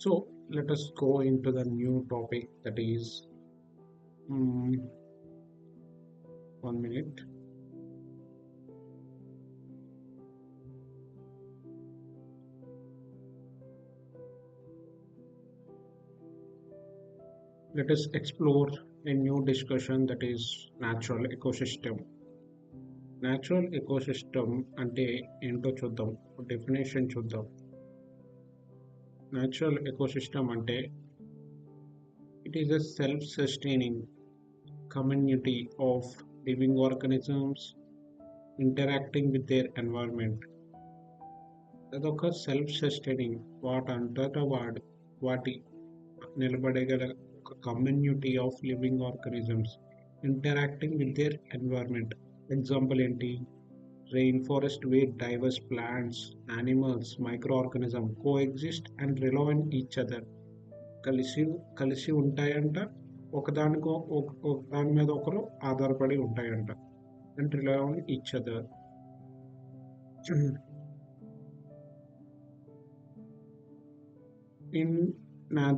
So let us go into the new topic that is 1 minute. Let us explore a new discussion that is natural ecosystem. Natural ecosystem అంటే ఏంటో చూద్దాం. Definition చూద్దాం. Natural ecosystem అంటే it is a self-sustaining community of living organisms interacting with their environment. అదొక self sustaining వాటంతట వాటి నిలబడగల ఒక community of living organisms interacting with their environment. Example ఏంటి? Rain forest where diverse plants, animals, microorganism coexist and rely on each other. కలిసి కలిసి ఉంటాయంట, దాని మీద ఒకరు ఆధారపడి ఉంటాయంట, and rely on each other.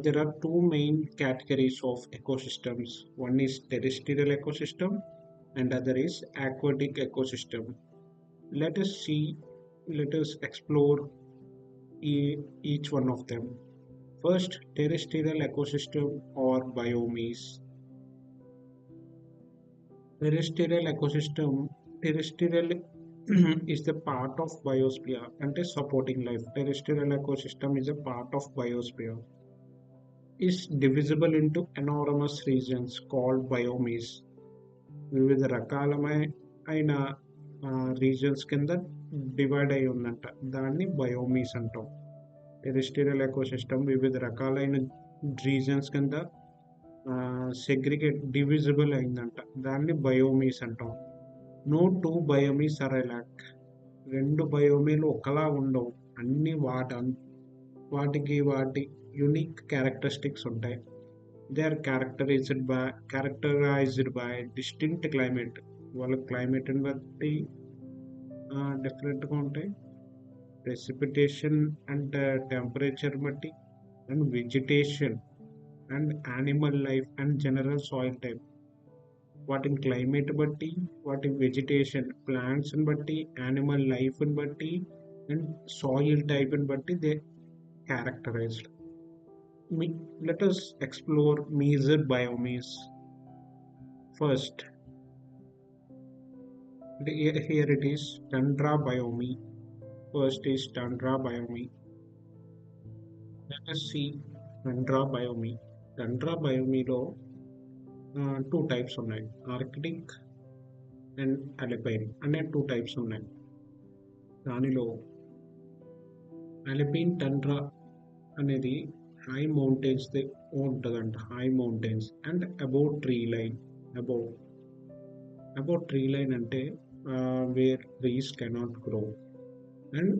There are two main categories of ecosystems. One is terrestrial ecosystem and other is aquatic ecosystem. Let us see, let us explore each one of them. First, terrestrial ecosystem or biomes. Terrestrial is the part of biosphere and is supporting life. Terrestrial ecosystem is a part of biosphere. Is divisible into enormous regions called biomes. వివిధ రకాలమైన reasons కింద divide అయి ఉందంట, దాన్ని biomes అంటాం. Terrestrial ecosystem వివిధ రకాలైన reasons కింద డివిజిబుల్ అయిందంట, దాన్ని బయోమీస్ అంటాం. No two biomes are alike. రెండు బయోమీలు ఒకలా ఉండవు, అన్ని వాటికి వాటి యునిక్ క్యారెక్టరిస్టిక్స్ ఉంటాయి. They are characterised by distinct climate. వాళ్ళ క్లైమేట్ని బట్టి డిఫరెంట్గా ఉంటాయి. ప్రెసిపిటేషన్ అండ్ టెంపరేచర్ బట్టి, and vegetation and animal life and general soil type. వాటిని క్లైమేట్ బట్టి, వాటి వెజిటేషన్ ప్లాంట్స్ని బట్టి, యానిమల్ లైఫ్ని బట్టి అండ్ సాయిల్ టైప్ని బట్టి they characterised. Let us explore major biomes. First, here it is tundra biome. First is tundra biome. Let us see tundra biome. Tundra biome లో two types ఉన్నాయి, Arctic and alpine అనే two types ఉన్నాయి. దానిలో alpine tundra అనేది high mountains ఉంటుందంట, high mountains and above tree line. Above tree line అంటే where trees cannot grow, and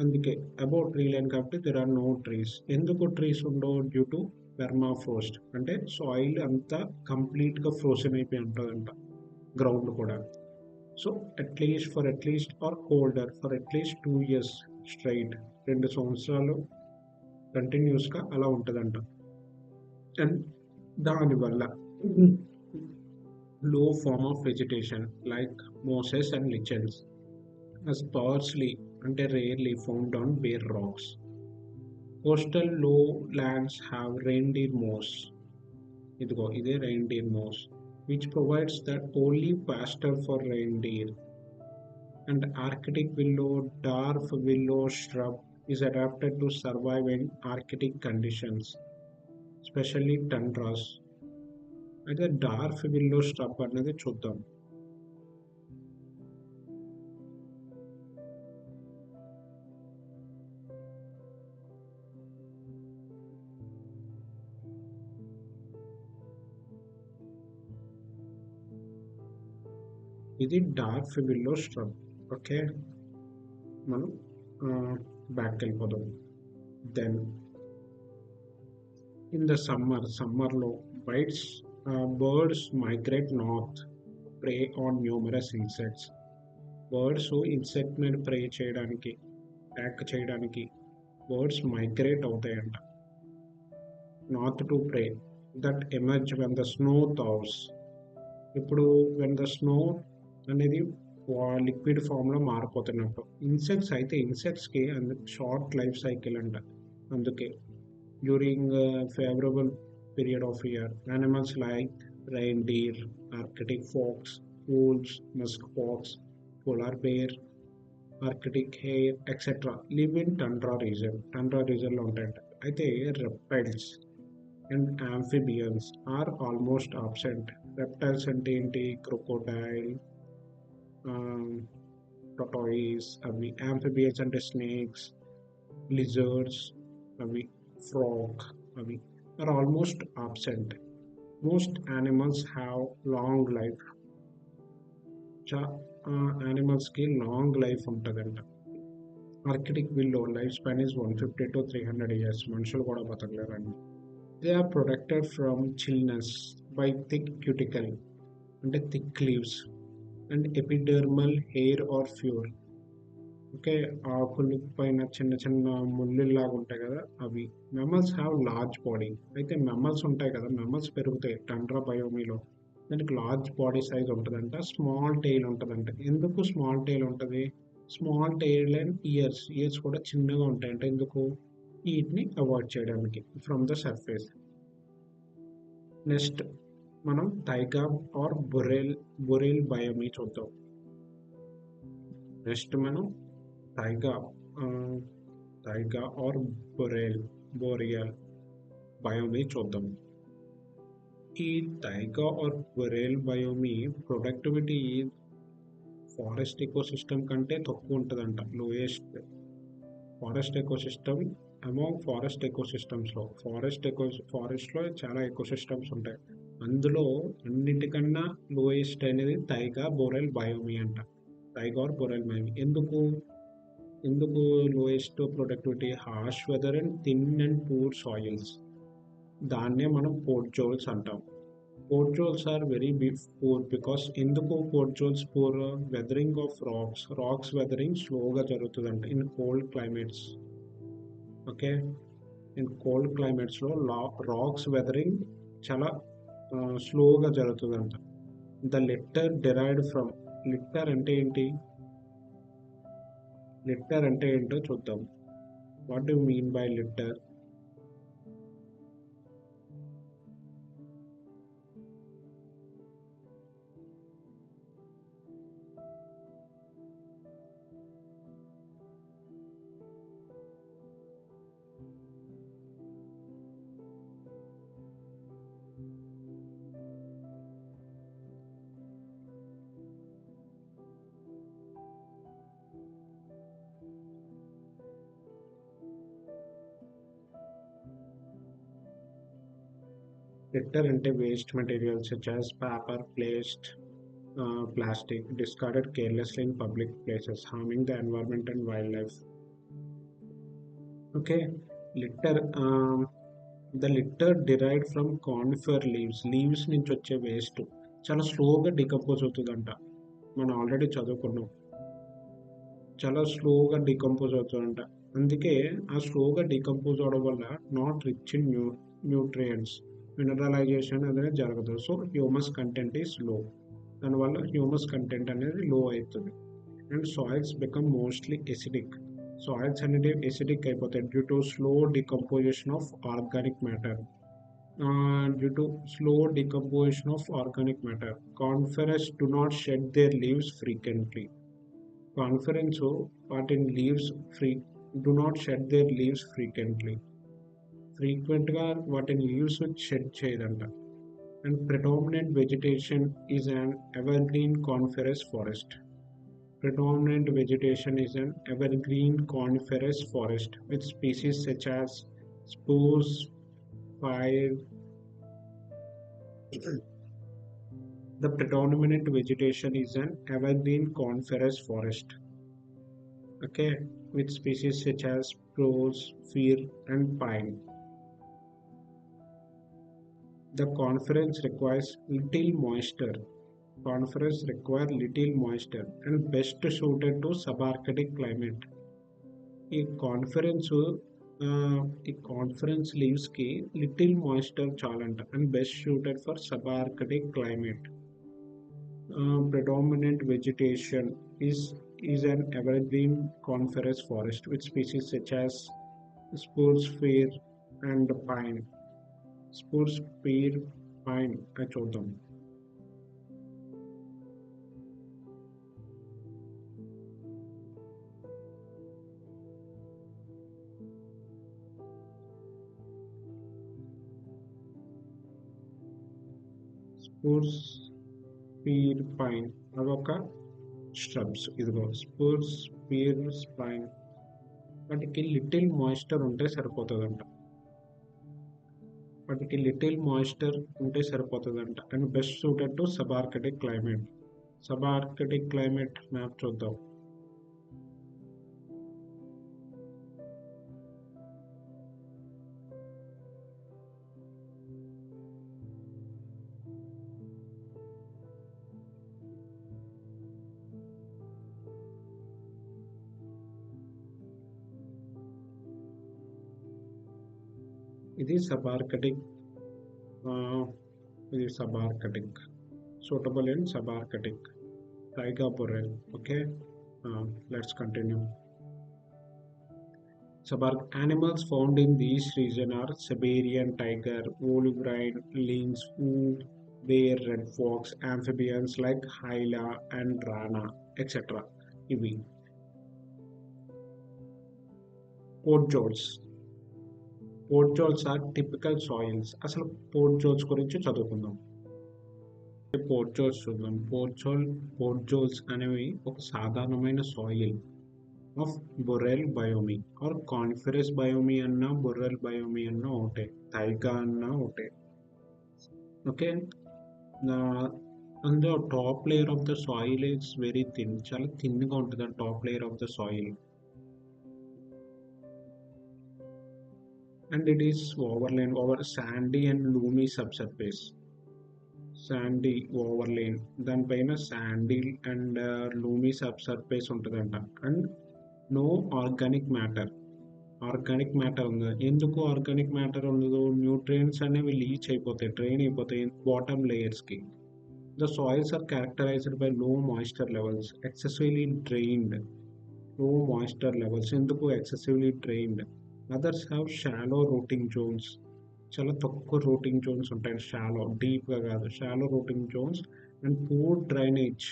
అందుకే above tree line కాబట్టి దెర్ ఆర్ నో ట్రీస్. ఎందుకు ట్రీస్ ఉండవు? డ్యూ టు పెర్మాఫ్రోస్ట్, అంటే సాయిల్ అంతా కంప్లీట్గా ఫ్రోజన్ అయిపోయి ఉంటుందంట, గ్రౌండ్ కూడా. So at least are colder for at least 2 years straight, 2 సంవత్సరాలు కంటిన్యూస్గా అలా ఉంటుందంట. అండ్ దానివల్ల low form of vegetation like mosses and lichens sparsely అంటే rarely found on bare rocks. Coastal lowlands have reindeer moss. ఇదే reindeer moss which provides the only pasture for reindeer. And Arctic willow, dwarf willow shrub is adapted to survive in Arctic conditions, especially tundras. అయితే dwarf willow shrub అనేది చూద్దాం. ఇది dwarf willow shrub. Okay, మనం back వెళ్ళిపోదాం. Then in the సమ్మర్లో birds migrate north, prey on numerous insects. Birds insect మీద prey చేయడానికి, attack చేయడానికి బర్డ్స్ మైగ్రేట్ అవుతాయంట. north to prey that emerge when the snow thaws. ఇప్పుడు వెన్ ద స్నో అనేది liquid ఫామ్లో మారిపోతున్నట్టు. ఇన్సెక్ట్స్కి అందుకు షార్ట్ లైఫ్ సైకిల్ అంట. అందుకే during favourable period of year animals like reindeer, Arctic fox, wolves, musk fox, polar bear, Arctic hare, etc. live in tundra region. Tundra region లో ఉంటాయంట. అయితే reptiles and amphibians are almost absent. Reptiles అంటే ఏంటి? Crocodile, tortoise, అవి amphibians అంటే snakes, lizards, అవి frog, అవి are almost absent. Most animals have long life. యానిమల్స్కి లాంగ్ లైఫ్ ఉంటుందంట. Arctic willow life span is 150 to 300 years. మనుషులు కూడా బతకలేరండి. They are protected from chillness by thick cuticle అంటే thick leaves and epidermal hair or fur. Okay, ఆకులు పైన చిన్న చిన్న ముళ్ళులాగా ఉంటాయి కదా అవి. Mammals have large body. అయితే మెమల్స్ ఉంటాయి కదా, మెమల్స్ పెరుగుతాయి టండ్రా బయోమీలో. దానికి లార్జ్ బాడీ సైజ్ ఉంటుందంట, స్మాల్ టెయిల్ ఉంటుందంట. ఎందుకు స్మాల్ టెయిల్ ఉంటుంది? స్మాల్ టెయిల్ అండ్ ఇయర్స్ కూడా చిన్నగా ఉంటాయంట. ఎందుకు? వీటిని అవాయిడ్ చేయడానికి ఫ్రమ్ ద సర్ఫేస్. నెక్స్ట్ మనం టైగా ఆర్ బొరేల్ బయోమీ చూద్దాం. నెక్స్ట్ మనం టైగా టైగా ఆర్ బోరియల్ బయోమీ చూద్దాం. ఈ taiga or boreal biome productivity forest ecosystem కంటే తక్కువ ఉంటుందంట. Lowest forest ecosystem among forest ఎకోసిస్టమ్స్లో ఫారెస్ట్లో చాలా ఎకోసిస్టమ్స్ ఉంటాయి. అందులో అన్నిటికన్నా లోయెస్ట్ అనేది టైగా బొరెల్ బయోమీ అంట. టైగా ఆర్ బొరెల్ బయోమీ ఎందుకు lowest productivity? Harsh weather and thin and poor soils. దాన్నే మనం పోర్ట్ జోల్స్ అంటాం. Podzols are very poor because ఎందుకు podzols poor? Weathering of rocks weathering స్లోగా జరుగుతుందంట in cold climates. Okay, in cold క్లైమేట్స్లో rocks weathering చాలా స్లోగా జరుగుతుందంట. The litter derived from litter అంటే ఏంటి? లిట్టర్ అంటే ఏంటో చూద్దాం. What do mean by litter? Litter అంటే waste materials such as paper, plastic discarded carelessly in public places, harming the environment and wildlife. Okay, litter. The litter derived from conifer leaves నుంచి వచ్చే waste చాలా స్లోగా decompose అవుతుందంట. మనం already చదువుకున్నాం, చాలా స్లోగా డికంపోజ్ అవుతుందంట. అందుకే ఆ స్లోగా డికంపోజ్ అవడం వల్ల not rich in nutrients, mineralization అనేది జరగదు. So humus content is low. దానివల్ల హ్యూమస్ కంటెంట్ అనేది లో అవుతుంది. And soils become mostly acidic. Soils అనేది ఎసిడిక్ అయిపోతాయి due to slow decomposition of organic matter. Conifers do not shed their leaves frequently. Conference వాటిని leaves do not shed their leaves frequently. ఫ్రీక్వెంట్గా వాటిని leaves shed చేయదంట. And predominant vegetation is an evergreen coniferous forest. Predominant vegetation is an evergreen coniferous forest with species such as spruce, pine. The predominant vegetation is an evergreen coniferous forest. Okay, with species such as spruce, fir, and pine. The conifers requires little moisture. Conifers require little moisture and best suited to subarctic climate. ఈ conference ఈ conference లీవ్స్కి little moisture చాలంట and best suited for subarctic climate. Predominant vegetation is an evergreen coniferous forest with species such as spruce, fir, and pine. Spruce, fir, pine. చూద్దాం. Spruce, fir, pine అదొక shrubs. ఇదిగో spruce, fir, pine వాటికి little moisture ఉంటే సరిపోతుందంట. And best suited to subarctic climate. Subarctic climate map చూద్దాం. ఇది subarctic. ఇది subarctic, suitable in subarctic taiga boreal. Okay, let's continue. Animals found in this region are Siberian tiger, wolverine, lynx, wolf, bear, red fox, amphibians like hyla and rana, etc. ఇవి podzols are typical soils. అసలు podzols గురించి చదువుకుందాం. Podzols చూద్దాం. Podzols అనేవి ఒక సాధారణమైన soil of boreal biome or conference biome అన్నా boreal బయోమీ అన్నా ఒకటే, తైగా అన్నా ఒకటే. ఓకే, అందులో top layer of the soil is very thin, చాలా థిన్గా ఉంటుంది ఆ top layer of the soil. And it is overlain over sandy and loamy subsurface. Sandy overlain, దానిపైన శాండీ అండ్ లూమీ సబ్సర్ఫేస్ ఉంటుందంట. అండ్ నో ఆర్గానిక్ మ్యాటర్ ఉంది. ఎందుకు organic matter ఉండదు? Nutrients అనేవి లీచ్ అయిపోతాయి, డ్రైన్ అయిపోతాయి బాటమ్ లేయర్స్కి. The soils are characterised by low moisture levels, excessively drained. Low moisture levels ఎందుకు excessively drained? Others have shallow rooting zones, చాలా తక్కువ రూటింగ్ జోన్స్ ఉంటాయి. షాలో, డీప్గా కాదు, shallow rooting zones. And poor drainage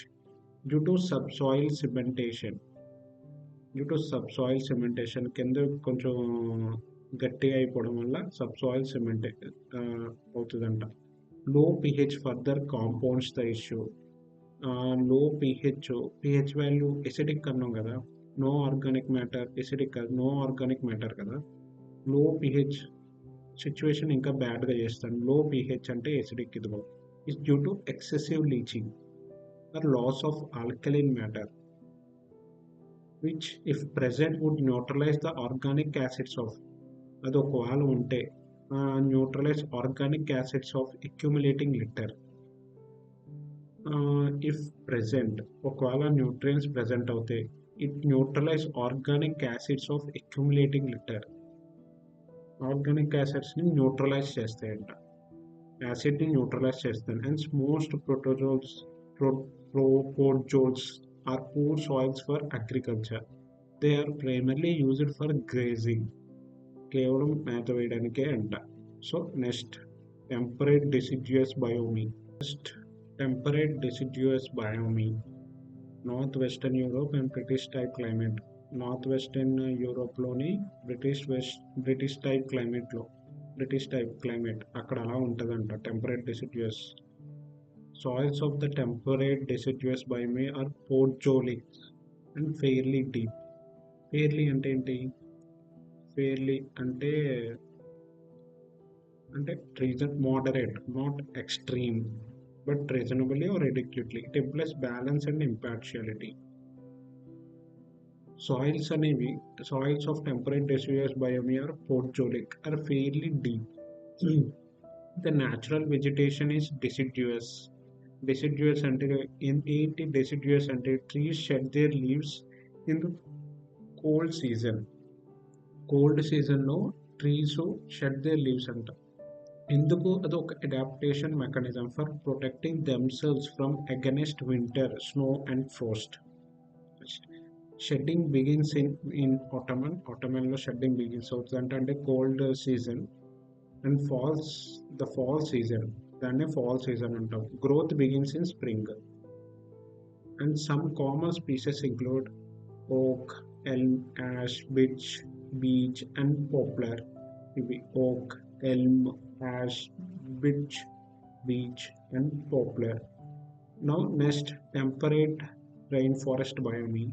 due to subsoil cementation కింద కొంచెం గట్టిగా అయిపోవడం వల్ల సబ్సాయిల్ సిమెంట్ అవుతుందంట. Low pH further compounds the issue. Low pH value acidic అన్నాం కదా, నో ఆర్గానిక్ మ్యాటర్, ఎసిడిక్ కాదు, నో ఆర్గానిక్ మ్యాటర్ కదా. లో పిహెచ్ సిచ్యువేషన్ ఇంకా బ్యాడ్గా చేస్తాను. లో పిహెచ్ అంటే ఎసిడిక్. ఇదిగో is due to excessive leaching or loss of alkaline matter which if present would neutralize the organic acids of, అది ఒకవేళ ఉంటే neutralise organic acids of accumulating litter. If present, ఒకవేళ న్యూట్రియన్స్ ప్రెజెంట్ అవుతాయి, it neutralise organic acids of accumulating litter. Organic యాసిడ్స్ని neutralise చేస్తాయంట, యాసిడ్ని neutralise చేస్తాయి. And most podzols are poor soils for agriculture. They are primarily used for grazing. కేవలం మేత వేయడానికే అంట. So next, temperate deciduous biome. North western Europe and British type climate. North western యూరోప్లోని British type climate అక్కడ అలా ఉంటుందంట. Temperate deciduous soils of the temperate deciduous biome are podzolic and fairly deep. Fairly అంటే ఏంటి? Fairly అంటే moderate, not extreme, but reasonably or adequately. It implies balance and impartiality. Soils of temperate deciduous biome are podzolic, are fairly deep. The natural vegetation is deciduous. అంటే ఏంటి? Deciduous అంటే trees shed their leaves in cold cold సీజన్లో trees shed their leaves అంట. ఎందుకు? అదొక adaptation mechanism for protecting themselves from against winter snow and frost. Shedding begins in ఆటమన్లో shedding begins అవుతుంది అంటే cold season. And fall season, దాన్నే fall season అంటాం. Growth begins in spring. And some common species include oak, elm, ash, beech and poplar. ఇవి oak, elm, ash, birch, beech and popular. Now next, temperate rain forest biome.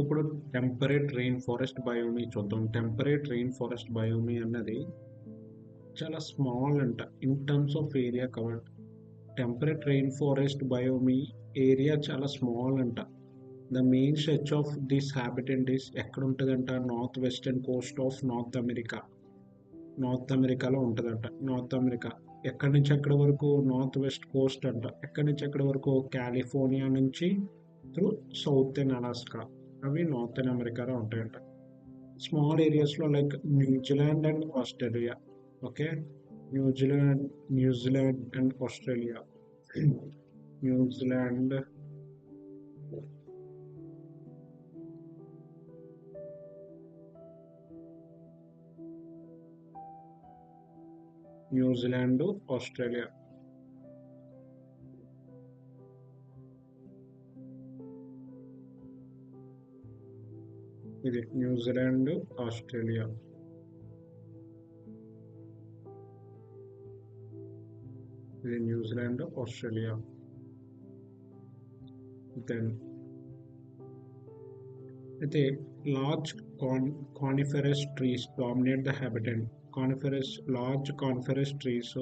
ఇప్పుడు temperate rain forest బయోమి చూద్దాం. Temperate rain forest బయోమి అన్నది చాలా small అంట in terms of area covered. Temperate rain forest biome area చాలా small అంట. The main stretch of this habitat is ఎక్కడ ఉంటుందంట? North western coast of North అమెరికాలో ఉంటుందంట. నార్త్ అమెరికా ఎక్కడి నుంచి ఎక్కడి వరకు? నార్త్ వెస్ట్ కోస్ట్ అంట. ఎక్కడి నుంచి ఎక్కడి వరకు? కాలిఫోర్నియా నుంచి త్రూ సౌతర్న్ అలాస్కా. అవి నార్థన్ అమెరికాలో ఉంటాయంట. స్మాల్ ఏరియాస్లో like New Zealand and Australia. Okay, New Zealand and Australia. New Zealand, Australia. ఇది న్యూజిలాండ్, ఆస్ట్రేలియా. ఇది న్యూజిలాండ్, ఆస్ట్రేలియా. దెన్ అయితే large coniferous trees dominate the habitat. Large coniferous trees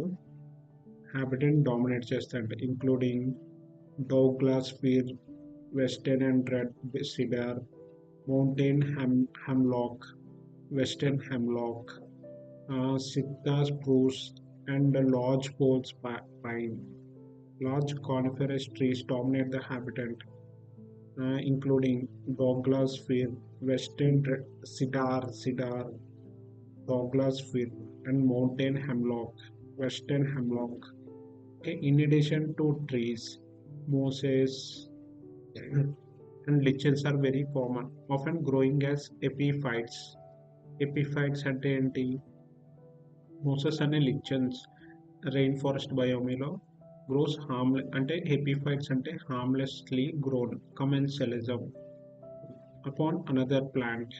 habitat dominate చేస్తాయంట. Including Douglas fir, western and red cedar, mountain hemlock, western hemlock, Sitka spruce and large poles pine. Large coniferous trees dominate the habitat, including Douglas fir, western cedar, Douglas fir, and mountain hemlock, western hemlock. Okay, in addition to trees, mosses and lichens are very common, often growing as epiphytes. Epiphytes అంటే ఏంటి? Moses అనే lichens rain forest బయోమీలో gross అంటే epiphytes అంటే హార్మ్లెస్లీ grown commensalism upon another plant.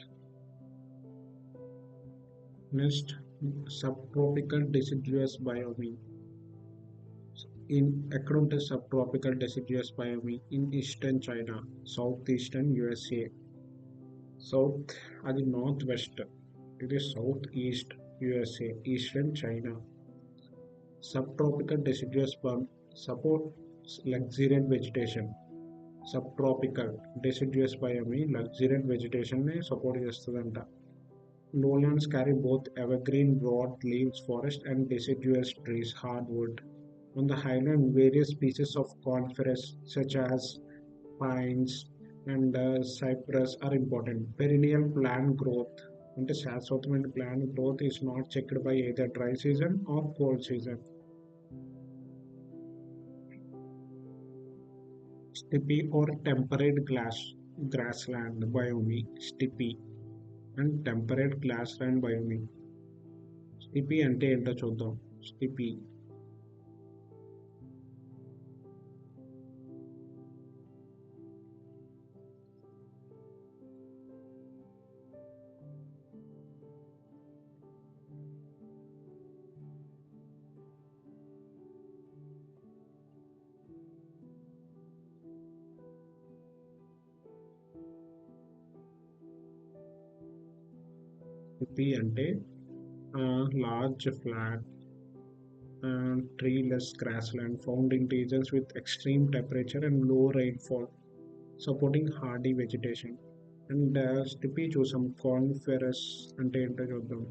Next, subtropical deciduous biomi. ఎక్కడ ఉంటుంది subtropical deciduous biomi? In eastern China, southeastern USA. South అది north west, ఇది south east USA, eastern China. Subtropical deciduous supports luxuriant vegetation. Subtropical deciduous biomi luxuriant vegetation ని support చేస్తుందంట. Lowlands carry both evergreen broad leaves forest and deciduous trees hardwood. On the highland, various species of coniferous such as pines and cypress are important. Perennial plant growth అంటే శాశ్వతమైన plant growth is not checked by either dry season or cold season. Steppe or temperate grassland biomi. Steppe and temperate grassland biomi. Steppe అంటే ఏంటో చూద్దాం. Steppe అంటే large flat treeless grassland found in regions with extreme temperature and low rainfall, supporting hardy vegetation. And steppe చూసాం coniferous అంటే ఏంటో చూద్దాం.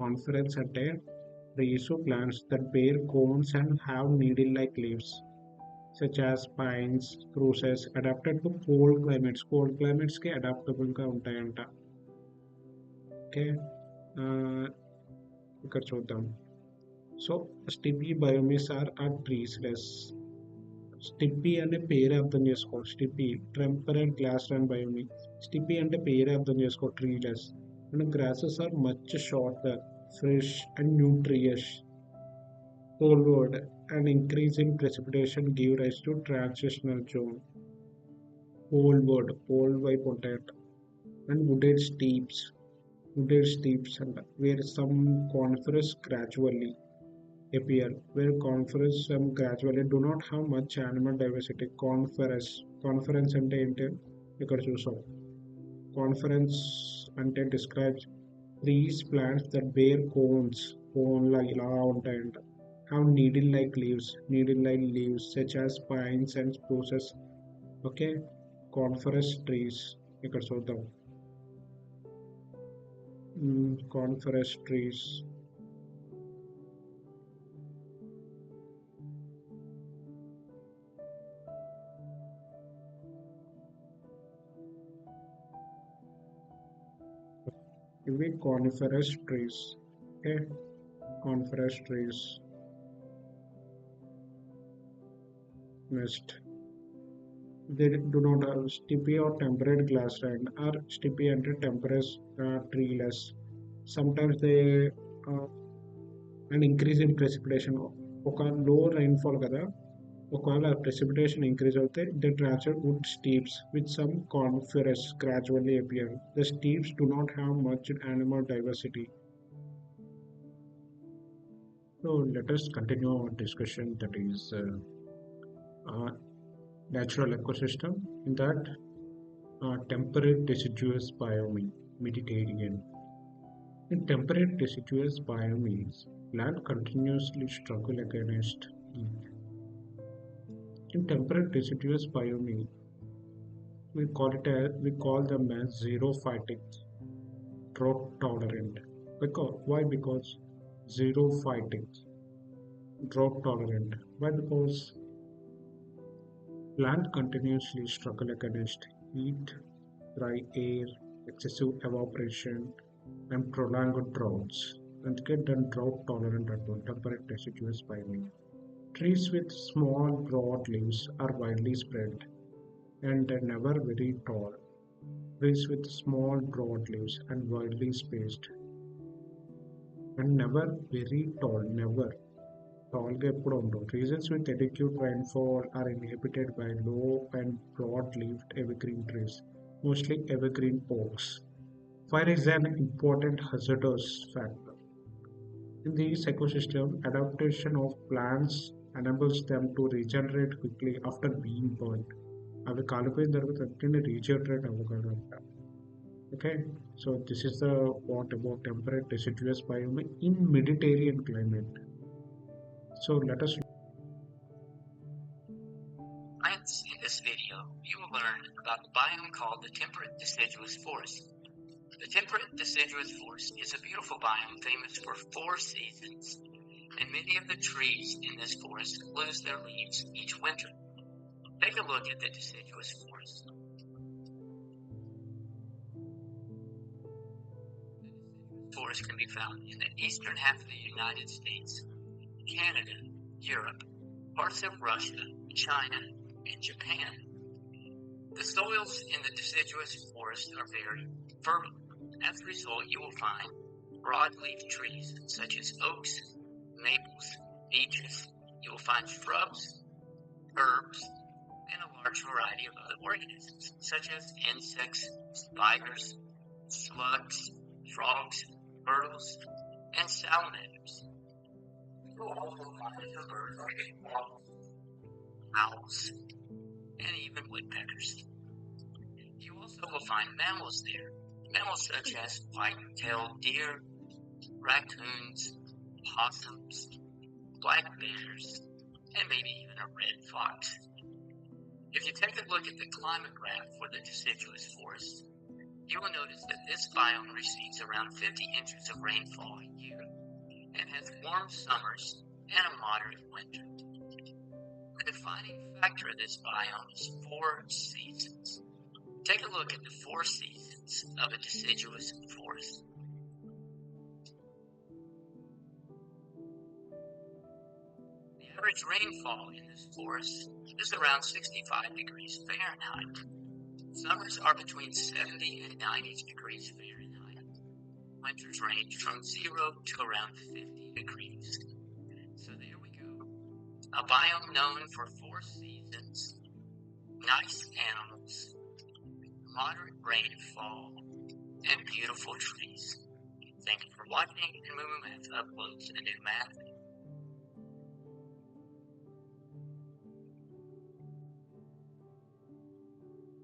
Conference అంటే trees or plants that bear cones and have needle-like leaves, such as pines, spruces, adapted to cold climates. Cold climates కి adaptable గా ఉంటాయంట. Okay, ఇక్కడ చూద్దాం. So స్టిప్పీ బయోమిస్ are ట్రీస్లెస్. స్టిప్పీ అంటే పేరే అర్థం చేసుకో. Steppe temperate grassland biome. Steppe అంటే పేరే అర్థం చేసుకో, treeless. And grasses are much shorter, fresh and nutritious. Poleward, an increase in precipitation give rise to transitional zone. Poleward వైపు ఉంటాయట. And wooded steeps అంట, where some conifers gradually appear, where conifers some gradually do not have much animal diversity. Conference అంటే ఏంటి ఇక్కడ చూసాం. Conference అంటే describes trees, plants that bear cones. Cone ఇలా ఉంటాయంట. Have needle-like leaves such as pines and spruces. Okay, coniferous trees. ఇక్కడ చూద్దాం. Coniferous trees. ఇవి coniferous trees. Okay, coniferous trees. Next, they do not have stippy or temperate grassland or stippy and temperate treeless. Sometimes they uh, an increase in precipitation. ఒక లో rainfall కదా, ఒకవేళ precipitation increase అవుతే they transfer wood steeps with some coniferous gradually appear. The steeps do not have much animal diversity. So let us continue our discussion, that is uh, natural ecosystem. In that, temperate deciduous biome, Mediterranean. In temperate deciduous biomes, land continuously struggle against heat. In temperate deciduous biome, we call them as xerophytic, drought tolerant. Why? Because xerophytic, drought tolerant. Why? Because land continuously struggle against heat, dry air, excessive evaporation, and prolonged droughts. And get done drought tolerant at temperate deciduous biome. Trees with small, broad leaves are widely spread and never very tall. Trees with small, broad leaves and widely spaced and never very tall. Never tall గా ఎప్పుడు ఉండవు. Regions with adequate rainfall are inhabited by low and broad-leaved evergreen trees, mostly evergreen oaks. Fire is an important hazardous factor. In this ecosystem, adaptation of plants enables them to regenerate quickly after being burned. అవి కాలిపోయిన తర్వాత వెంటనే regenerate అవ్వగలరంట. Okay, so this is the what about temperate deciduous biome in Mediterranean climate. So let us. Friends, in this video, you will learn about the biome called the temperate deciduous forest. The temperate deciduous forest is a beautiful biome famous for 4 seasons, and many of the trees in this forest lose their leaves each winter. Take a look at the deciduous forest. The forest can be found in the eastern half of the United States, Canada, Europe, parts of Russia, China, and Japan. The soils in the deciduous forest are very fertile. As a result, you will find broadleaf trees such as oaks, maples, beeches. You will find shrubs, herbs, and a large variety of other organisms such as insects, spiders, slugs, frogs, turtles, and salamanders. You will also find some birds like owls, and even woodpeckers. You also will find mammals there, Mammals such as white-tailed deer, raccoons, possums, black bears, and maybe even a red fox. If you take a look at the climate graph for the deciduous forest, you will notice that this biome receives around 50 inches of rainfall a year and has warm summers and a moderate winter. The defining factor of this biome is 4 seasons. Take a look at the 4 seasons of a deciduous forest. The average rainfall in this forest is around 65 degrees Fahrenheit. Summers are between 70 and 90 degrees Fahrenheit. Winters range from 0 to around 50 degrees. So there we go. A biome known for 4 seasons, nice animals, moderate rainfall, and beautiful trees. Thank you for watching, and Moo uploads a new map.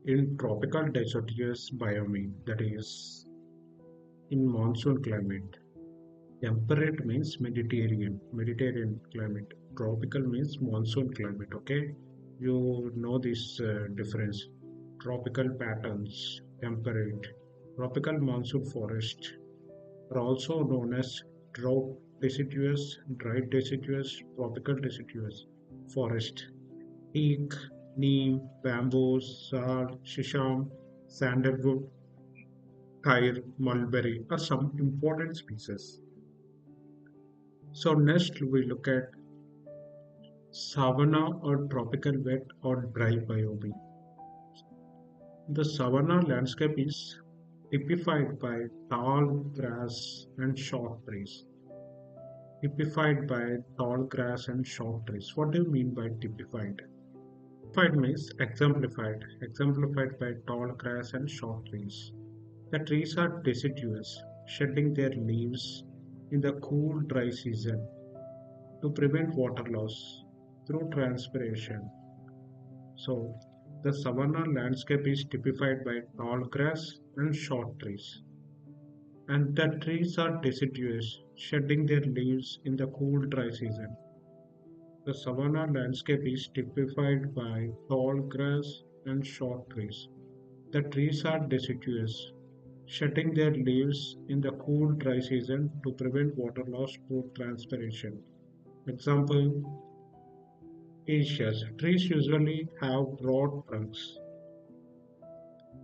In tropical deciduous biome, that is in monsoon climate. Temperate means Mediterranean climate. Tropical means monsoon climate. Okay, you know this difference. Tropical patterns, temperate. Tropical monsoon forest are also known as drought deciduous, dry deciduous, tropical deciduous forest. Teak, neem, bamboo, sal, shisham, sandalwood, thyre, mulberry are some important species. So next we look at savanna or tropical wet or dry biome. The savanna landscape is typified by tall grass and short trees. Typified by tall grass and short trees. What do you mean by typified? Typified means exemplified. Exemplified by tall grass and short trees. The trees are deciduous, shedding their leaves in the cool dry season to prevent water loss through transpiration. So, the savanna landscape is typified by tall grass and short trees, and the trees are deciduous, shedding their leaves in the cool dry season. The savanna landscape is typified by tall grass and short trees. The trees are deciduous, shedding their leaves in the cool dry season to prevent water loss through transpiration. Example: Acacias. Trees usually have broad trunks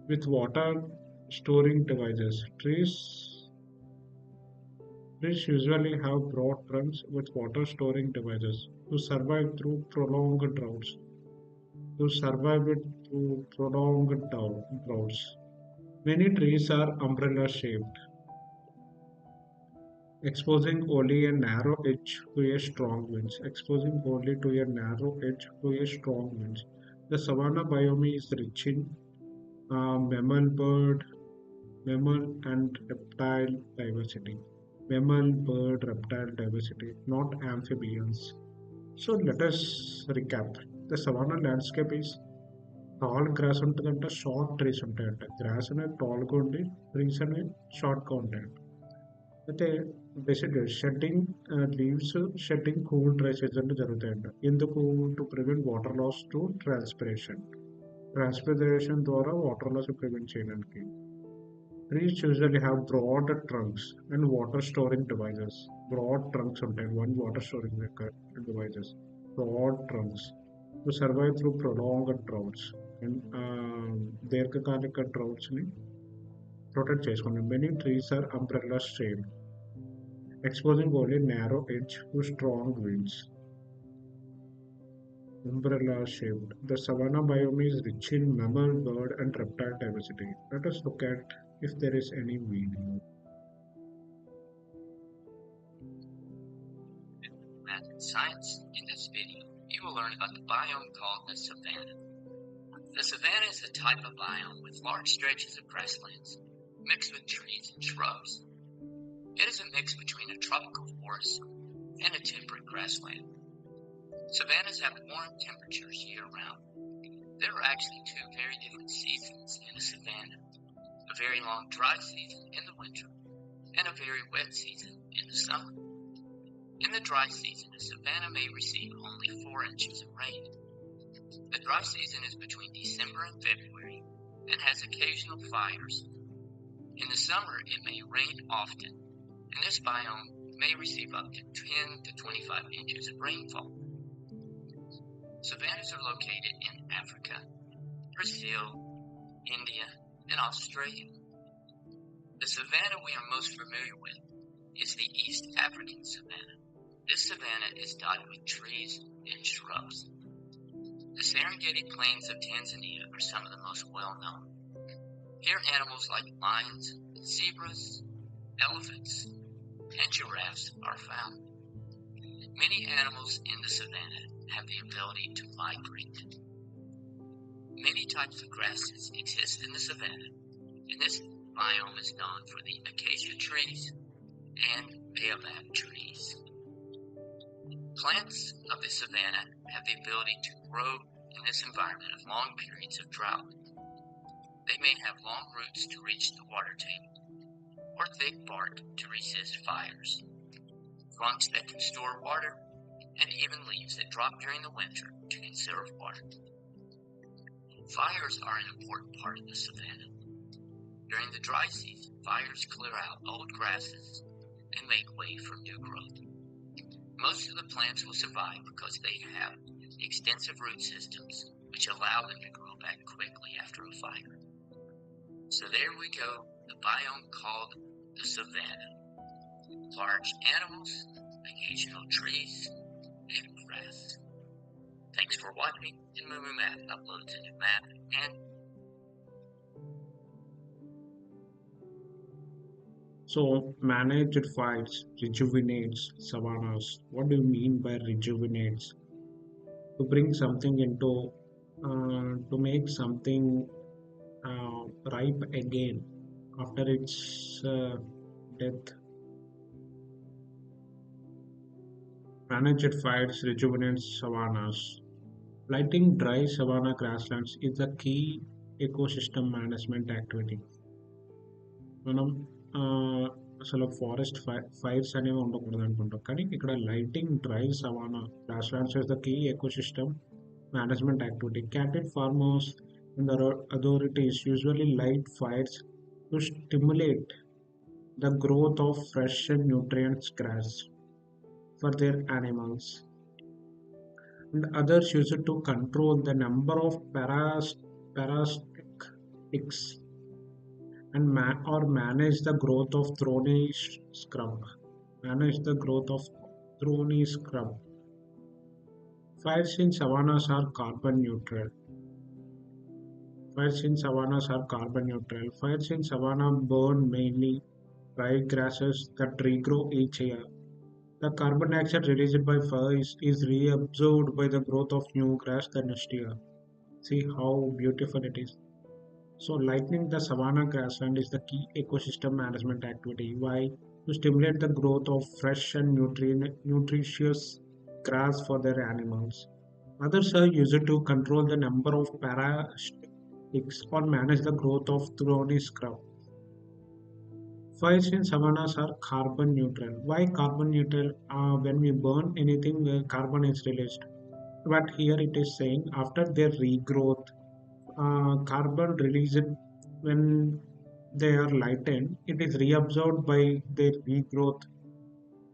with water storing devices. Trees usually have broad trunks with water storing devices to survive through prolonged droughts. To survive it through prolonged droughts. Many trees are umbrella shaped, exposing only a narrow edge to a strong winds. Exposing only to a narrow edge to a strong winds. The savanna biome is rich in mammal, bird, mammal and reptile diversity. Mammal, bird, reptile diversity, not amphibians. So let us recap. The savanna landscape is tall grass ఉంటుందంట short trees ఉంటాయంట grass అనేది టాల్గా ఉండి trees అనేవి షార్ట్గా ఉంటాయంట అయితే deciduous shedding leaves shedding cool dry సీజన్లో జరుగుతాయంట ఎందుకు to prevent water loss to transpiration transpiration ద్వారా వాటర్ లాస్ ప్రివెంట్ చేయడానికి trees usually have broad trunks and water storing devices. Broad trunks ఉంటాయి one water storing devices. Broad trunks to survive through prolonged droughts and దీర్ఘకాలిక droughts ని protect చేసుకున్నాయి. Many trees are umbrella shaped, exposing only narrow edge to strong winds. Umbrella shaped. The savanna biome is rich in mammal, bird, and reptile diversity. Let us look at if there is any meaning. Math and science. In this video, you will learn about the biome called the savanna. The savanna is a type of biome with large stretches of grasslands mixed with trees and shrubs. It is a mix between a tropical forest and a temperate grassland. Savannas have warm temperatures year-round. There are actually two very different seasons in a savanna. a very long dry season in the winter, and a very wet season in the summer. In the dry season, a savanna may receive only 4 inches of rain. The dry season is between December and February and has occasional fires. In the summer, it may rain often, and this biome may receive up to 10 to 25 inches of rainfall. Savannas are located in Africa, Brazil, India, and Australia. The savanna we are most familiar with is the East African savanna. This savanna is dotted with trees and shrubs. The Serengeti plains of Tanzania are some of the most well-known. Here animals like lions, zebras, elephants, and giraffes are found. Many animals in the savanna have the ability to migrate. Many types of grasses exist in the savanna, and this biome is known for the acacia trees and baobab trees. Plants of the savanna have the ability to grow in this environment of long periods of drought. They may have long roots to reach the water table, or thick bark to resist fires, trunks that can store water, and even leaves that drop during the winter to conserve water. Fires are an important part of the savanna. During the dry season, fires clear out old grasses and make way for new growth. Most of the plants will survive because they have extensive root systems which allow them to grow back quickly after a fire. So there we go, the biome called the savanna. Large animals, occasional trees, and grass. Thanks for watching, and Moo Map uploads a new map and So, managed fires rejuvenates savannas. What do you mean by rejuvenates? To bring something into, to make something ripe again after its death. Managed fires rejuvenates savannas. Lighting dry savanna grasslands is a key ecosystem management activity. మనం అసలు forest fires అనేవి ఉండకూడదు అనుకుంటాం కానీ ఇక్కడ lightning dry savanna grasslands is the key ecosystem management activity. Candid farmers and the authorities usually light fires to stimulate the growth of fresh and nutrient grass for their animals. And others use it to control the number of parasitics and or manage the growth of thorny scrub. Manage the growth of thorny scrub. Fires in savannas are carbon neutral. Fires in savannas are carbon neutral. Fires in savanna burn mainly dry grasses that regrow each year. The carbon dioxide released by fires is reabsorbed by the growth of new grass the next year. See how beautiful it is. So, lightening the savanna grassland is the key ecosystem management activity. Why? To stimulate the growth of fresh and nutritious grass for their animals. Others are used to control the number of parasites or manage the growth of thorny scrub. Fires in savannas are carbon neutral. Why carbon neutral? When we burn anything, carbon is released. But here it is saying after their regrowth, carbon released when they are lightened, it is reabsorbed by their regrowth,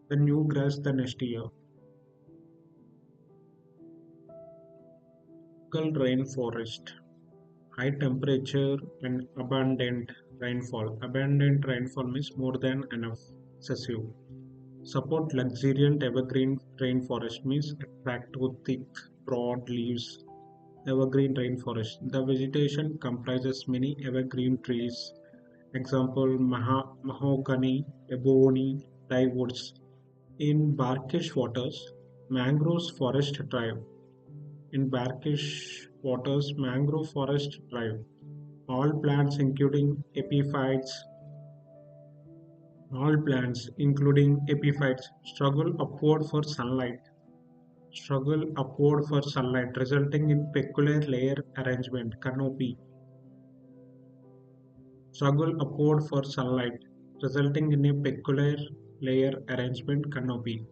the new grass the next year. Tropical rainforest, high temperature and abundant rainfall. Abundant rainfall means more than enough, excessive. Support luxuriant evergreen rainforest means attract to thick, broad leaves. Evergreen rainforest. The vegetation comprises many evergreen trees. Example mahogany, ebony, dyewood. In brackish waters, mangroves forest thrive. In brackish waters, mangrove forest thrive. All plants including epiphytes struggle upward for sunlight, resulting in peculiar layer arrangement, canopy. struggle upward for sunlight, resulting in a peculiar layer arrangement canopy.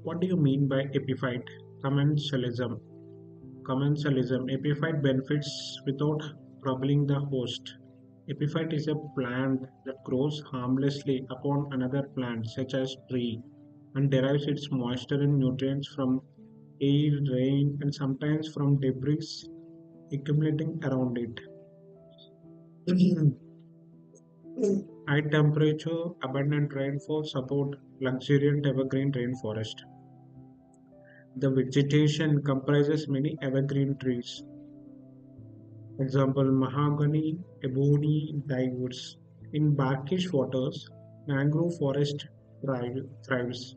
What do you mean by epiphyte? Commensalism. Commensalism. Epiphyte benefits without troubling the host. Epiphyte is a plant that grows harmlessly upon another plant, such as tree, and derives its moisture and nutrients from air, rain, and sometimes from debris accumulating around it. High temperature, abundant rainfall support luxuriant evergreen rainforest. The vegetation comprises many evergreen trees. Example, mahogany, ebony, dyewood. In brackish waters, mangrove forest thrives.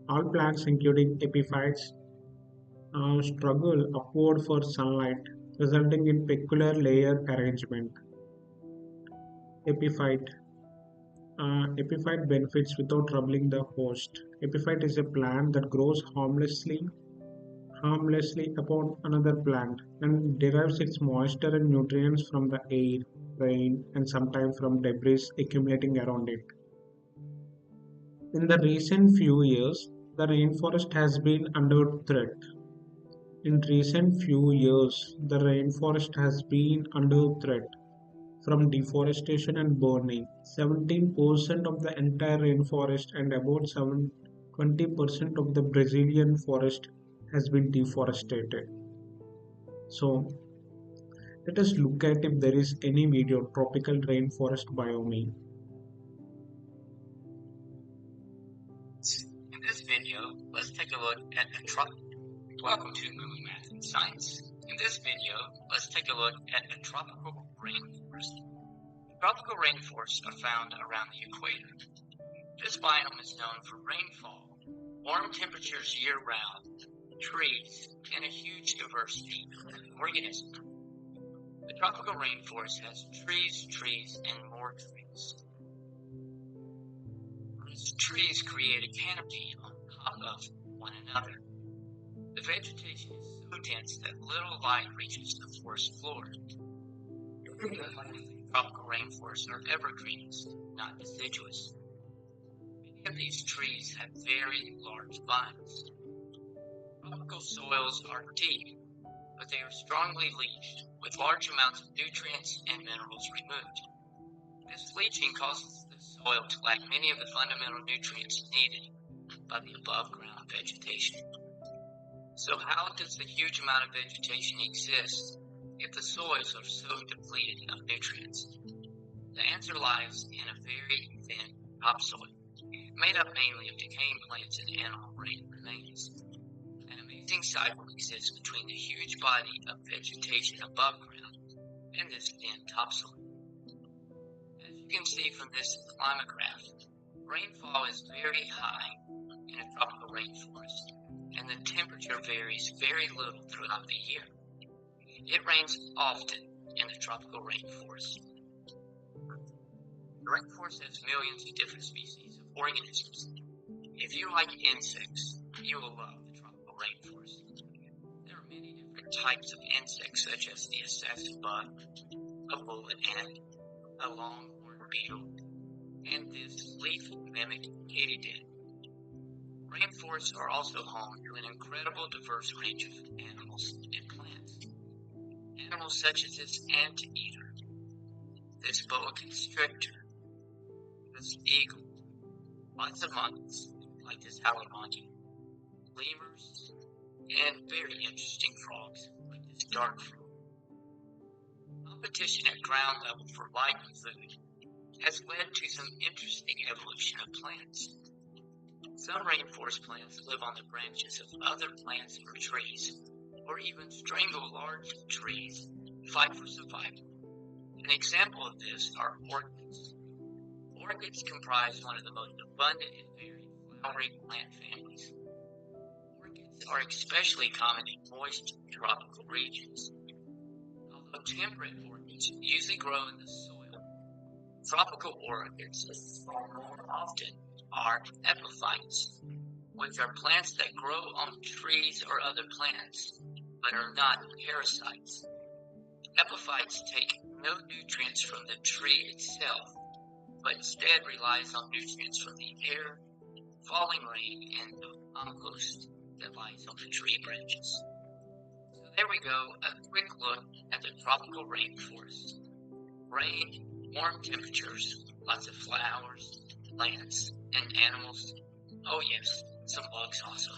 All plants, including epiphytes, struggle upward for sunlight, resulting in peculiar layer arrangement. Epiphyte. Epiphyte benefits without troubling the host. Epiphyte is a plant that grows harmlessly upon another plant and derives its moisture and nutrients from the air, rain, and sometimes from debris accumulating around it. In the recent few years, the rainforest has been under threat. In recent few years, the rainforest has been under threat from deforestation and burning. 17% of the entire rainforest and about 20% of the Brazilian forest has been deforested. So let us look at if there is any video tropical rainforest biome. In this video, let's take a look at the Welcome to Movie Math and Science. In this video, let's take a look at a tropical rainforest. Tropical rainforests are found around the equator. This biome is known for rainfall, warm temperatures year-round, trees, and a huge diversity of organisms. The tropical rainforest has trees, and more trees. These trees create a canopy on top of one another. The vegetation is so dense that little light reaches the forest floor. Tropical rainforests are evergreens, not deciduous. Many of these trees have very large vines. Tropical soils are deep, but they are strongly leached, with large amounts of nutrients and minerals removed. This leaching causes the soil to lack many of the fundamental nutrients needed by the above-ground vegetation. So how does the huge amount of vegetation exist if the soils are so depleted of nutrients? The answer lies in a very thin topsoil, made up mainly of decaying plants and animal remains. An amazing cycle exists between the huge body of vegetation above ground and this thin topsoil. As you can see from this climate graph, rainfall is very high in a tropical rainforest, and the temperature varies very little throughout the year. It rains often in the tropical rainforest. The rainforest has millions of different species of organisms. If you like insects, you will love the tropical rainforest. There are many different types of insects, such as the assassin bug, a bullet ant, a longhorn beetle, and this leaf-mimic katydid. Rainforests are also home to an incredible diverse range of animals and plants. Animals such as this anteater, this boa constrictor, this eagle, lots of monkeys like this howler monkey, lemurs, and very interesting frogs like this dart frog. Competition at ground level for light and food has led to some interesting evolution of plants. Some rainforest plants live on the branches of other plants or trees, or even strangle large trees to fight for survival. An example of this are orchids. Orchids comprise one of the most abundant and varied flowering plant families. Orchids are especially common in moist tropical regions. Although temperate orchids usually grow in the soil, tropical orchids more often are epiphytes, which are plants that grow on trees or other plants, but are not parasites. Epiphytes take no nutrients from the tree itself, but instead relies on nutrients from the air, falling rain, and the compost that lies on the tree branches. So there we go, a quick look at the tropical rainforest. Rain, warm temperatures, lots of flowers, plants, and animals. Oh yes, some bugs also.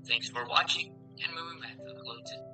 Thanks for watching, and Moving Math uploads it.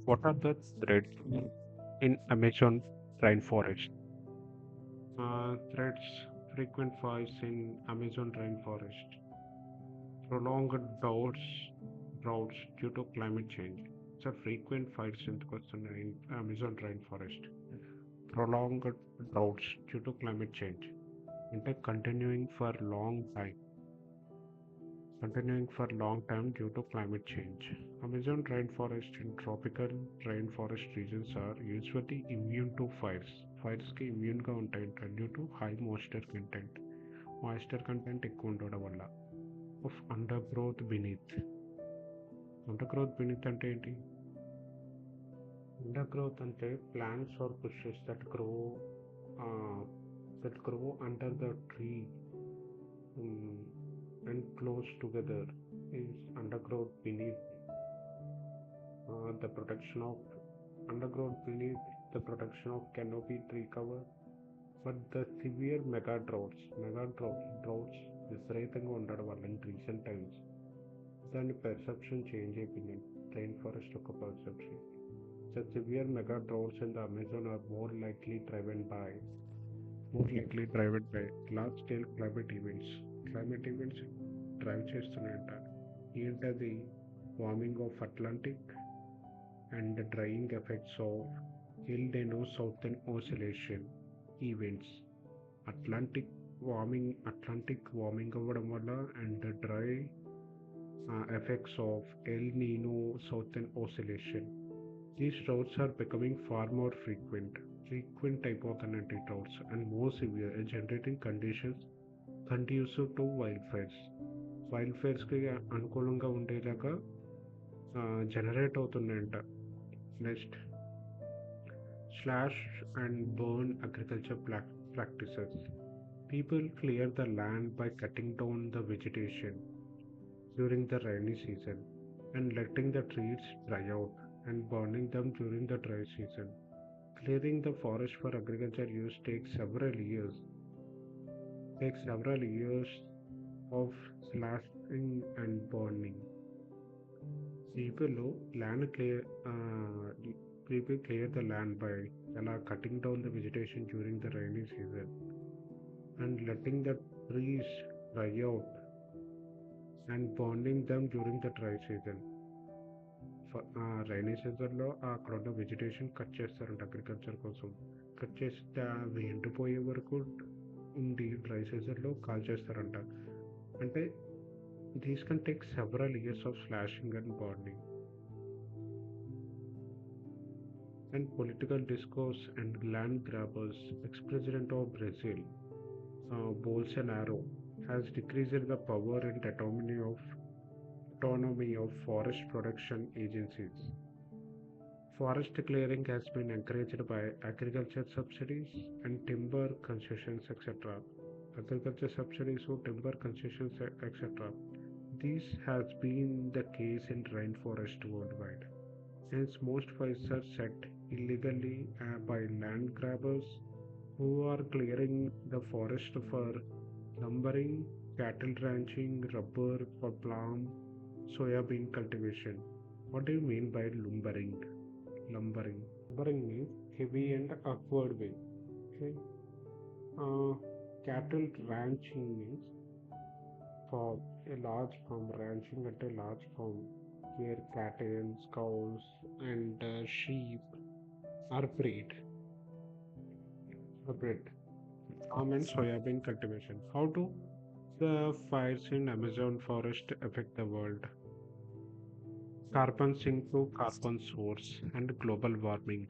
What are the threats in Amazon rainforest? Threats: frequent fires in Amazon rainforest, prolonged droughts due to climate change. So frequent fires in the question in Amazon rainforest, prolonged droughts due to climate change. In fact, continuing for long time due to climate change. Amazon rainforest and tropical rainforest regions are usually immune to fires. Fires కి immune గా ఉంటాయంట due to high moisture content. Moisture content ఎక్కువ ఉండడం వల్ల. Of undergrowth beneath. Undergrowth beneath అంటే ఏంటి? Undergrowth అంటే plants or bushes uh, that grow under the tree um, and close together is undergrowth beneath the protection of undergrowth beneath the protection of canopy tree cover. But the severe droughts విపరీతంగా ఉండడం వల్ల in recent times దాని perception change అయిపోయింది. Rainforest యొక్క perception. The severe mega droughts in the Amazon are more likely driven by large scale climate events. Climate events drive చేస్తున్నాయంట. ఏంటది? Warming of Atlantic and drying effects of El Nino southern oscillation events. Atlantic warming అవ్వడం వల్ల and dry effects of El Nino southern oscillation. These droughts are becoming far more frequent అయిపోతున్నట్టు droughts and more severe, generating conditions conducive to wildfires. Wildfires కి అనుకూలంగా ఉండేలాగా generate అవుతున్నాయంట. Next, slash and burn agriculture practices. People clear the land by cutting down the vegetation during the rainy season and letting the trees dry out and burning them during the dry season. Clearing the forest for agriculture use takes several years of slashing and burning. People land clear people clear the land by cutting down the vegetation during the rainy season and letting the trees dry out and burning them during the dry season. Rainy సీజన్లో అక్కడ ఉన్న vegetation cut చేస్తారంట agriculture కోసం. Cut చేస్తే అవి ఎండిపోయే వరకు ఉండి dry సీజన్లో కాల్ చేస్తారంట. అంటే these can take several years of slashing and burning. And political discourse and land grabbers. Ex president of Brazil Bolsonaro has decreased the power and autonomy of forest production agencies. Forest clearing has been encouraged by agriculture subsidies and timber concessions, etc. Agriculture subsidies or timber concessions, etc. This has been the case in rainforest worldwide. Hence, most fires are set illegally by land grabbers who are clearing the forest for lumbering, cattle ranching, rubber, for palm, soybean cultivation. What do you mean by lumbering? Lumbering means heavy and awkward way. Okay. Cattle ranching means for a large farm. Ranching at a large farm where cattle, cows, and sheep are bred. Palm and soybean cultivation. How do the fires in Amazon forest affect the world? Carbon sink to carbon source and global warming.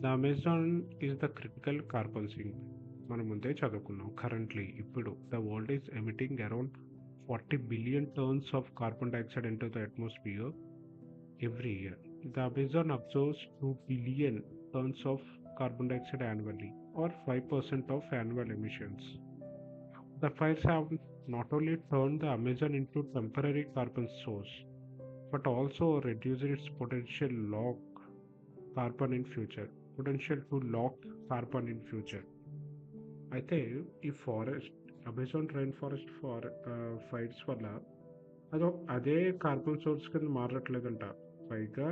The Amazon is the critical carbon sink. మనం ముందే చదువుకున్నాం. Currently, ఇప్పుడు the world is emitting around 40 billion tons of carbon dioxide into the atmosphere every year. The Amazon absorbs 2 billion tons of carbon dioxide annually, or 5% of annual emissions. The fires have not only turned the Amazon into a temporary carbon source, but also reduced its carbon in future. Potential to lock carbon in future. అయితే ఈ forest Amazon rain forest fires వల్ల అదే carbon source కింద మారట్లేదంట. పైగా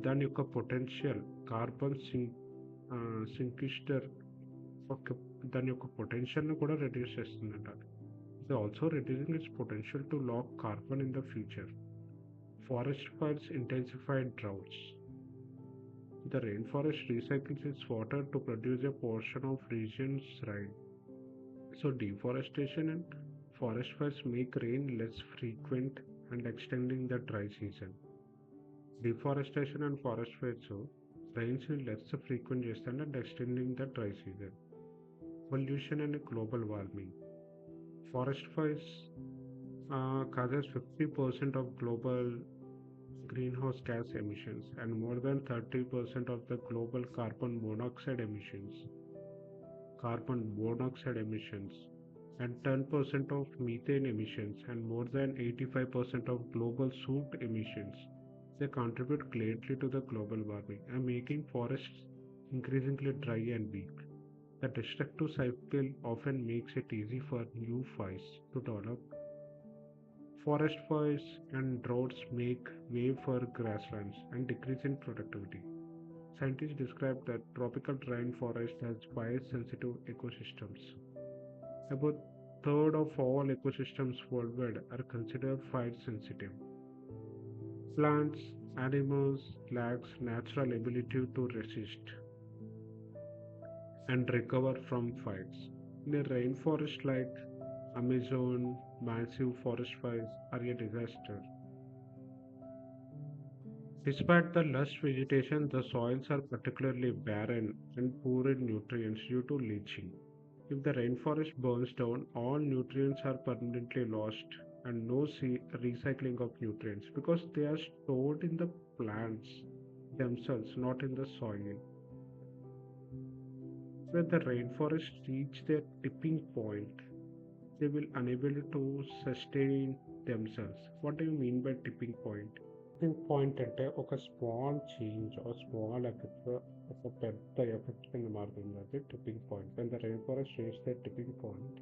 దాని యొక్క potential carbon సింకిస్టర్ ఒక దాని యొక్క పొటెన్షియల్‌ని కూడా రెడ్యూస్ చేస్తుందంట. ఇది also reducing its potential to lock carbon in the future. Forest fires intensified droughts. The rainforest recycles its water to produce a portion of region's rain. So deforestation and forest fires make rain less frequent and extending the dry season. Deforestation and forest fires rains less frequent చేస్తాయి and extending the dry season. Pollution and global warming. Forest fires causes 50% of global greenhouse gas emissions and more than 30% of the global carbon monoxide emissions and 10% of methane emissions and more than 85% of global soot emissions. They contribute greatly to the global warming and making forests increasingly dry and weak. The destructive cycle often makes it easy for new fires to develop. Forest fires and droughts make way for grasslands and decrease in productivity. Scientists describe that tropical rainforest as fire-sensitive ecosystems. About a third of all ecosystems worldwide are considered fire-sensitive. Plants, animals lack natural ability to resist and recover from fires. In a rainforest like Amazon, massive forest fires are a disaster. Despite the lush vegetation, the soils are particularly barren and poor in nutrients due to leaching. If the rainforest burns down, all nutrients are permanently lost and no recycling of nutrients because they are stored in the plants themselves, not in the soil. When the rainforests reach their tipping point, they will unable to sustain themselves. What do you mean by tipping point? Tipping point అంటే ఒక small change small effect ఒక పెద్ద effect కింద మారుతుంది. అది tipping point. When the rainforest reach their tipping point,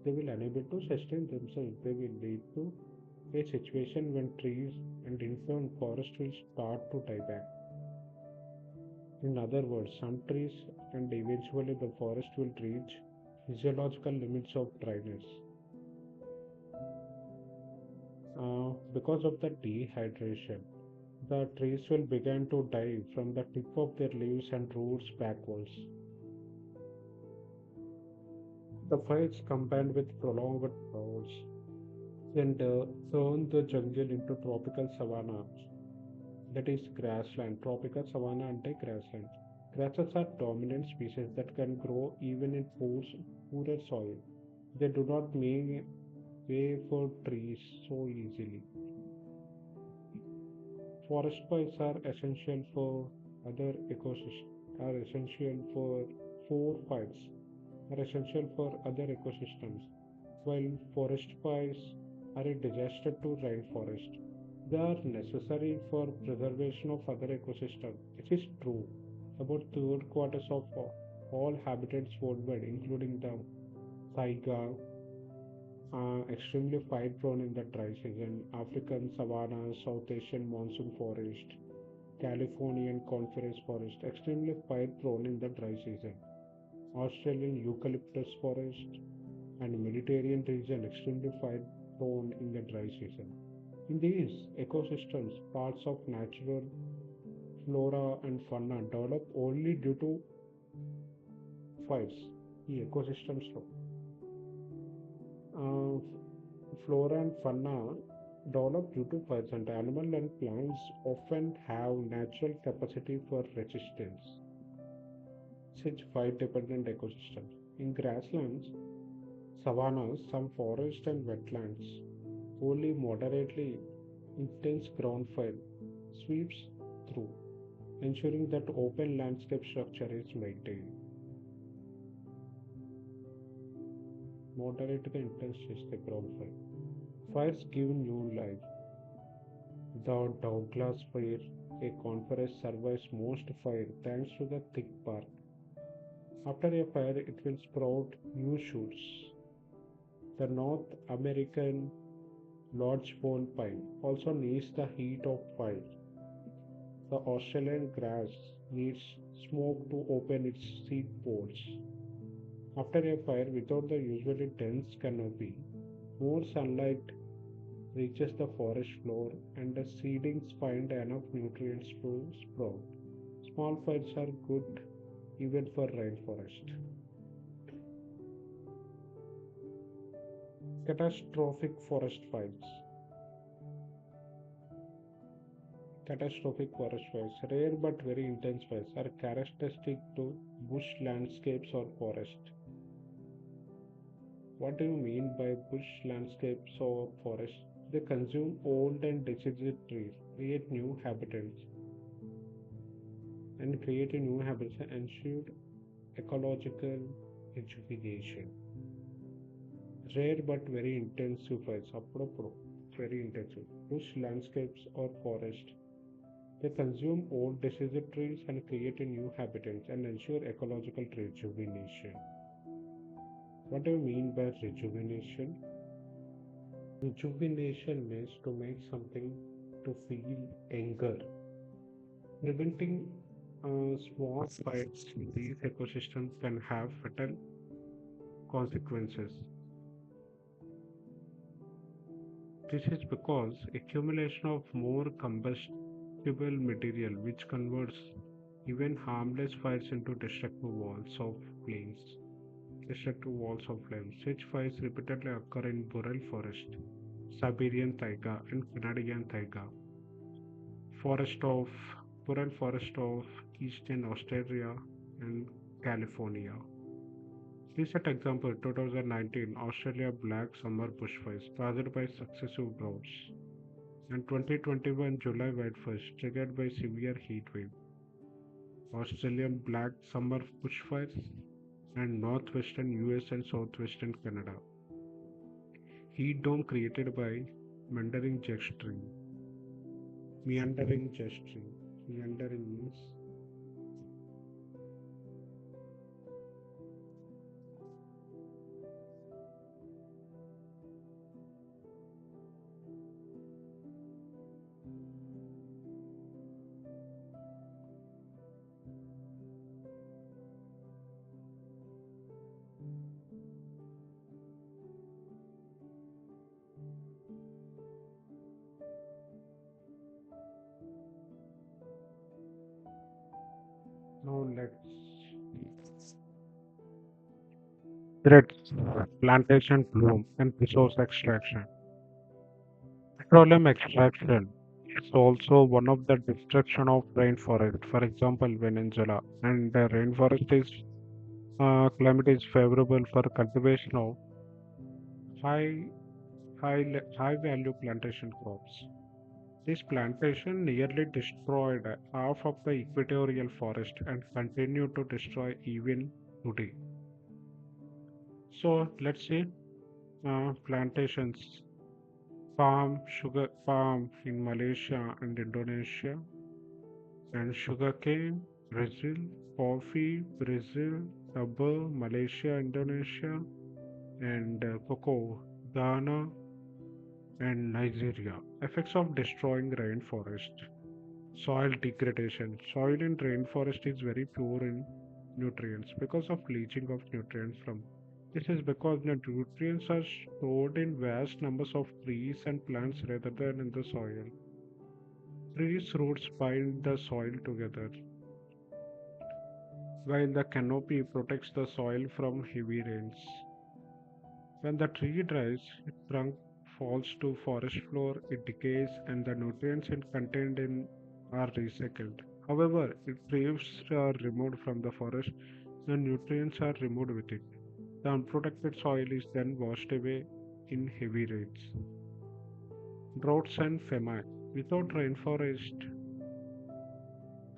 they will unable to sustain themselves. They will lead to a situation when trees and in turn forest will start to die back. In other words, some trees and eventually the forest will reach physiological limits of dryness. Because of the dehydration, the trees will begin to die from the tip of their leaves and roots backwards. The fires combined with prolonged droughts and turn the jungle into tropical savanna, that is grassland. Tropical savanna and grassland. Grasses are dominant species that can grow even in poorer soil. They do not make way for trees so easily. Forest fires are essential for other ecosystems. Are essential for fires. Are essential for other ecosystems. While forest fires are a disaster to rainforest, they are necessary for preservation of other ecosystems. It is true about third quarters of all habitats worldwide, including the taiga, extremely fire prone in the dry season, African savanna, South Asian monsoon forest, Californian coniferous forest, extremely fire prone in the dry season, Australian eucalyptus forest, and Mediterranean region extremely fire prone in the dry season. In these ecosystems, parts of natural flora and fauna develop only due to fires. ఈ ecosystems flora and fauna develop due to fires, and animals and plants often have natural capacity for resistance. Such fire-dependent ecosystems. In grasslands, savannas, some forests and wetlands, only moderately intense ground fire sweeps through, ensuring that open landscape structure is maintained. Moderate the intensity the ground fire. Fires give new life. The Douglas fire, a conference survives most fire thanks to the thick bark. After a fire, it will sprout new shoots. The North American lodgepole pine also needs the heat of fire. The Australian grass needs smoke to open its seed pods. After a fire, without the usually dense canopy, more sunlight reaches the forest floor and the seedlings find enough nutrients to sprout. Small fires are good even for rainforest. Catastrophic forest fires. Catastrophic forest fires, rare but very intense fires, are characteristic to bush landscapes or forest. What do you mean by bush landscapes or forests? They consume old and deciduous trees, create a new habitats and ensure ecological rejuvenation. Rare but very intensive fires, అప్పుడప్పుడు very intensive. Bush landscapes or forest. They consume old deciduous trees and create a new habitats and ensure ecological rejuvenation. What do you mean by rejuvenation? Rejuvenation means to make something to feel anger. Preventing small fires in these ecosystems can have fatal consequences. This is because accumulation of more combustible material which converts even harmless fires into flames. Destructive walls of flames. Such fires repeatedly occur in boreal forest, Siberian taiga, and Canadian taiga, forest of boreal forest of eastern Australia and California. Recent example 2019 Australia Black Summer bushfires caused by successive droughts, and 2021 July wildfires triggered by severe heat wave. Australian Black Summer bushfires and northwestern US and southwestern Canada. Heat dome created by meandering jet stream. Meandering jet stream. Meandering means now let's threats, plantation bloom, and resource extraction. Petroleum extraction is also one of the destruction of rainforest. For example, Venezuela, and the rainforest is climate is favorable for cultivation of high high value plantation crops. This plantation nearly destroyed half of the equatorial forest and continue to destroy even today. So let's see plantations, sugar palm in Malaysia and Indonesia, and sugarcane, Brazil, coffee, Brazil, rubber, Malaysia, Indonesia, and cocoa, Ghana, and Nigeria. Effects of destroying rainforest. Soil degradation. Soil in rainforest is very poor in nutrients because of leaching of nutrients from. This is because the nutrients are stored in vast numbers of trees and plants rather than in the soil. Trees' roots bind the soil together, while the canopy protects the soil from heavy rains. When the tree dries, its trunk falls to forest floor, it decays, and the nutrients it contained in are recycled. However, if trees are removed from the forest, the nutrients are removed with it. The unprotected soil is then washed away in heavy rains. Droughts and famine. Without rainforest,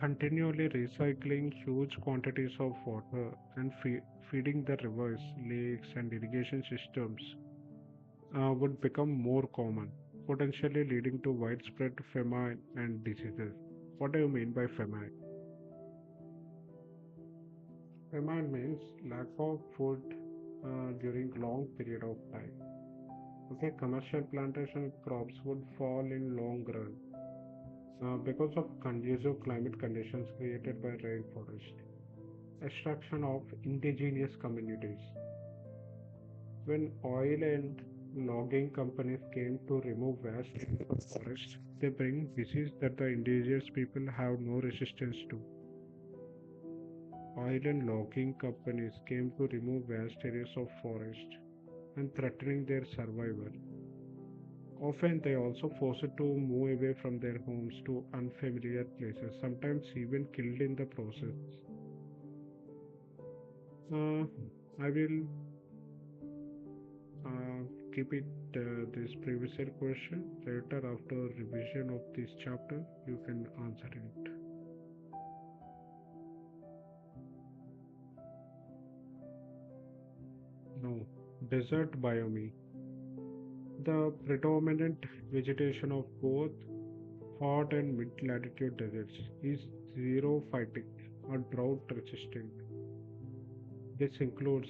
continually recycling huge quantities of water and feeding the rivers, lakes, and irrigation systems would become more common, potentially leading to widespread famine and diseases. What do you mean by famine? Famine means lack of food during long period of time. Okay, commercial plantation crops would fall in long run because of conducive climate conditions created by rainforest. Extraction of indigenous communities. When oil and logging companies came to remove vast areas of forest, they bring disease that the indigenous people have no resistance to. Oil and logging companies came to remove vast areas of forest and threatening their survival. Often they also forced to move away from their homes to unfamiliar places, sometimes even killed in the process. Uh, I will uh, keep it this previous year question. Later, after revision of this chapter, you can answer it. No, desert biome. The predominant vegetation of both hot and mid latitude deserts is xerophytic or drought resistant. This includes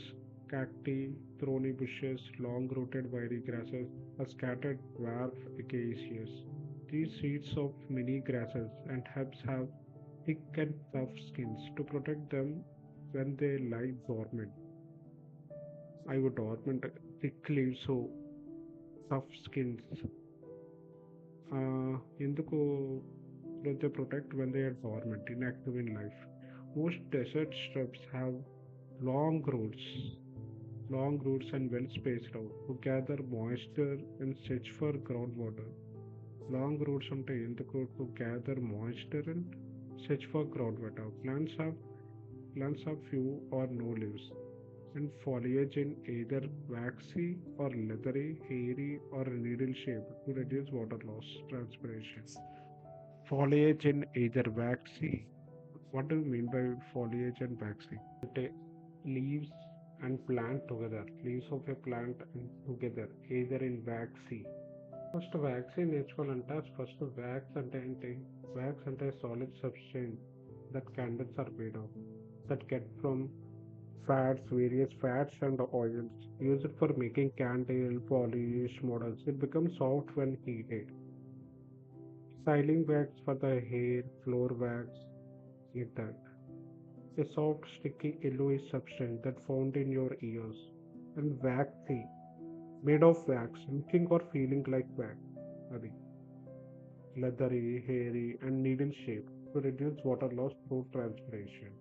cacti, thorny bushes, long rooted wiry grasses, or scattered dwarf acacias. These seeds of many grasses and herbs have thick and tough skins to protect them when they lie dormant. I would dormant thick leaves, so tough skins. ఎందుకు they protect when they are dormant, inactive in life. Most desert shrubs have long roots, long roots and well spaced out to gather moisture and search for groundwater. Long roots ఉంటాయి ఎందుకు to gather moisture and search for groundwater. Plants have few or no leaves and foliage in either waxy or leathery, hairy or needle shaped to reduce water loss, transpiration. Foliage in either waxy. What do you mean by foliage and waxy? Take leaves and plant together. Leaves of a plant and together, either in waxy. First వ్యాక్సిన్ నేర్చుకోవాలంటే first wax అంటే ఏంటి wax అంటే solid substance that candles are made of that get from fats, various fats and oils used for making candle, polish, models. It becomes soft when heated. Styling wax for the hair, floor wax, like that. A soft, sticky, yellowish substance that found in your ears. And waxy, made of wax, looking or feeling like wax. Adi. Leathery, hairy, and needle shaped to reduce water loss through transpiration.